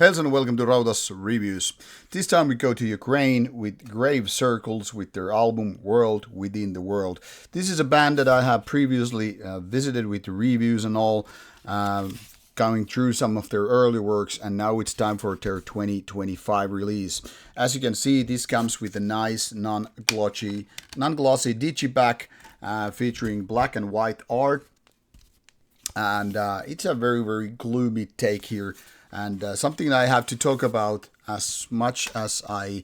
Hello and welcome to Rauta's Reviews. This time we go to Ukraine with Grave Circles with their album World Within the World. This is a band that I have previously visited with the reviews and all, going through some of their early works, and now it's time for their 2025 release. As you can see, this comes with a nice non-glossy digipack featuring black and white art, and it's a very gloomy take here. And something that I have to talk about, as much as I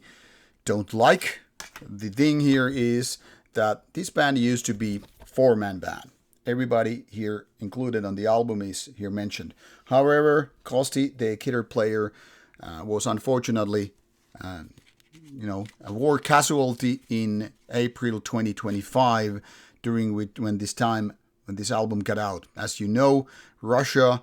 don't like the thing here, is that this band used to be four-man band. Everybody here included on the album is here mentioned. However, Kosti, the guitar player, was unfortunately, a war casualty in April 2025, when this album got out. As you know, Russia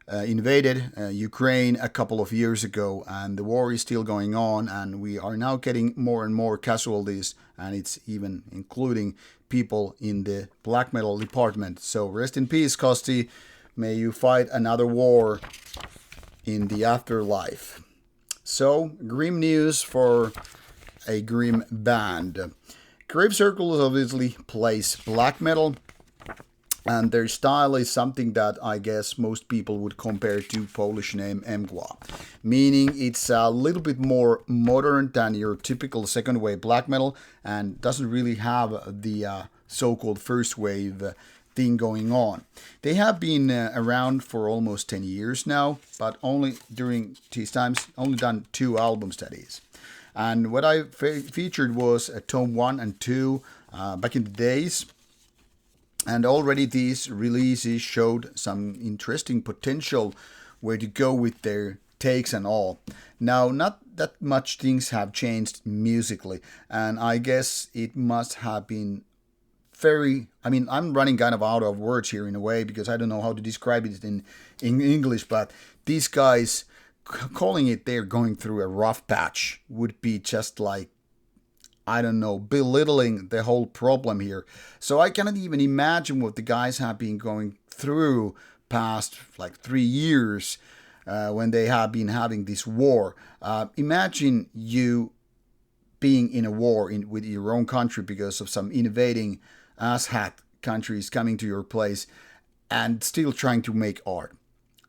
invaded Ukraine a couple of years ago, and the war is still going on, and we are now getting more and more casualties, and it's even including people in the black metal department. So rest in peace, Kosti. May you fight another war in the afterlife. So, grim news for a grim band. Grave Circles obviously plays black metal, and their style is something that I guess most people would compare to Polish name Mgła, meaning it's a little bit more modern than your typical second wave black metal, and doesn't really have the so-called first wave thing going on. They have been around for almost 10 years now, but only during these times only done 2 album studies. And what I featured was Tome 1 and 2 back in the days. And already these releases showed some interesting potential where to go with their takes and all. Now, not that much things have changed musically, and I guess it must have been I'm running kind of out of words here in a way, because I don't know how to describe it in English, but these guys calling it they're going through a rough patch would be just like, I don't know, belittling the whole problem here. So I cannot even imagine what the guys have been going through past like 3 years when they have been having this war. Imagine you being in a war with your own country because of some invading asshat countries coming to your place and still trying to make art.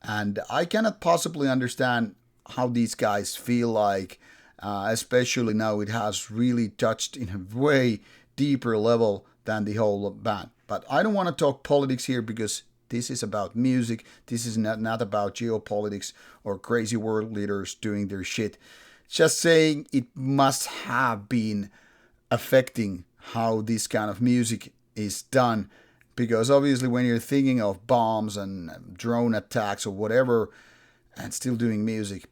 And I cannot possibly understand how these guys feel like, especially now it has really touched in a way deeper level than the whole band. But I don't want to talk politics here, because this is about music. This is not about geopolitics or crazy world leaders doing their shit. Just saying it must have been affecting how this kind of music is done, because obviously when you're thinking of bombs and drone attacks or whatever and still doing music,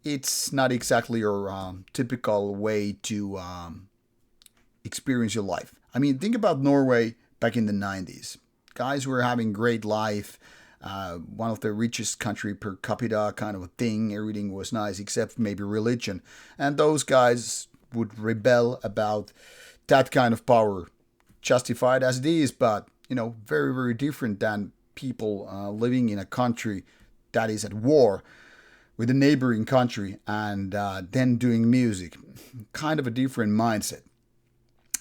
it's not exactly your typical way to experience your life. I mean, think about Norway back in the 90s. Guys were having great life, one of the richest country per capita kind of a thing. Everything was nice except maybe religion. And those guys would rebel about that kind of power, justified as it is, but, very different than people living in a country that is at war with a neighboring country, and then doing music. Kind of a different mindset.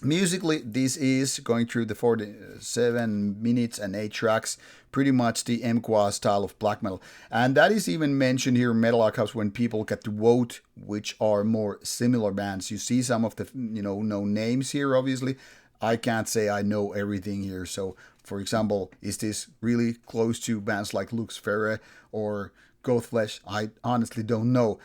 Musically, this is going through the 47 minutes and 8 tracks, pretty much the Mgła style of black metal. And that is even mentioned here in Metal Archives when people get to vote which are more similar bands. You see some of the, no names here, obviously. I can't say I know everything here. So, for example, is this really close to bands like Lux Ferre or Goldflesh? I honestly don't know.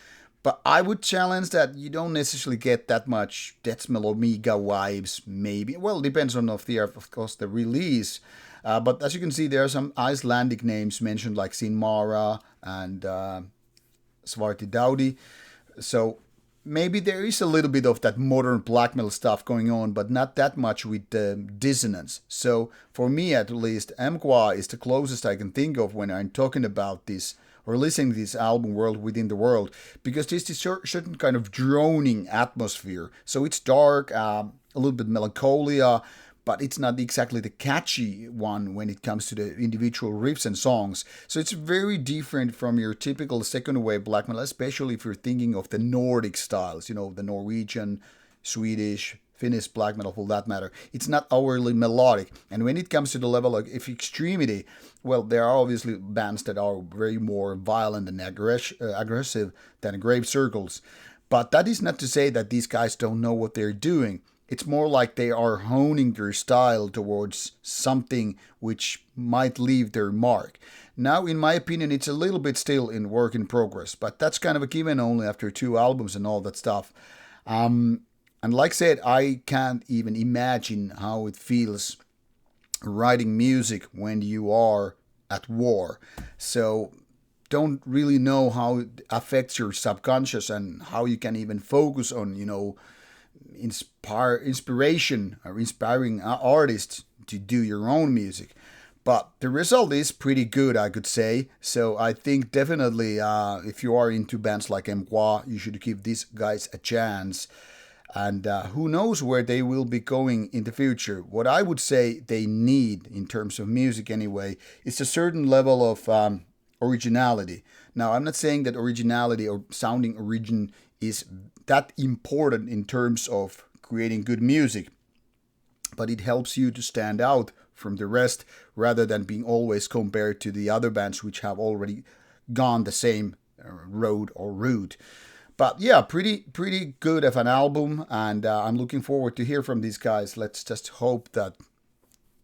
But I would challenge that you don't necessarily get that much Death Melodica vibes, maybe. Well, depends on, of course, the release. But as you can see, there are some Icelandic names mentioned, like Sinmara and Svarti Daudi. So maybe there is a little bit of that modern black metal stuff going on, but not that much with the dissonance. So for me, at least, Mgła is the closest I can think of when I'm talking about this or listening to this album, World Within the World, because there's this certain kind of droning atmosphere. So it's dark, a little bit melancholia, but it's not exactly the catchy one when it comes to the individual riffs and songs. So it's very different from your typical second wave black metal, especially if you're thinking of the Nordic styles, the Norwegian, Swedish, Finnish black metal for that matter. It's not overly melodic. And when it comes to the level of extremity, well, there are obviously bands that are very more violent and aggressive than Grave Circles. But that is not to say that these guys don't know what they're doing. It's more like they are honing their style towards something which might leave their mark. Now, in my opinion, it's a little bit still in work in progress, but that's kind of a given only after 2 albums and all that stuff. And like I said, I can't even imagine how it feels writing music when you are at war. So don't really know how it affects your subconscious and how you can even focus on, inspiration or inspiring artists to do your own music. But the result is pretty good, I could say. So I think definitely if you are into bands like Embois, you should give these guys a chance. And who knows where they will be going in the future. What I would say they need, in terms of music anyway, is a certain level of originality. Now, I'm not saying that originality or sounding origin is that important in terms of creating good music, but it helps you to stand out from the rest rather than being always compared to the other bands which have already gone the same road or route. But yeah, pretty good of an album, and I'm looking forward to hear from these guys. Let's just hope that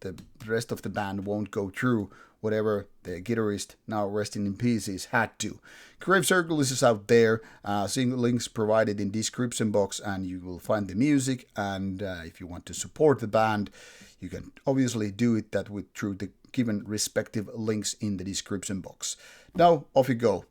the rest of the band won't go through whatever the guitarist, now resting in pieces, had to. Grave Circles is out there. Single links provided in description box, and you will find the music. And if you want to support the band, you can obviously do it through the given respective links in the description box. Now, off you go.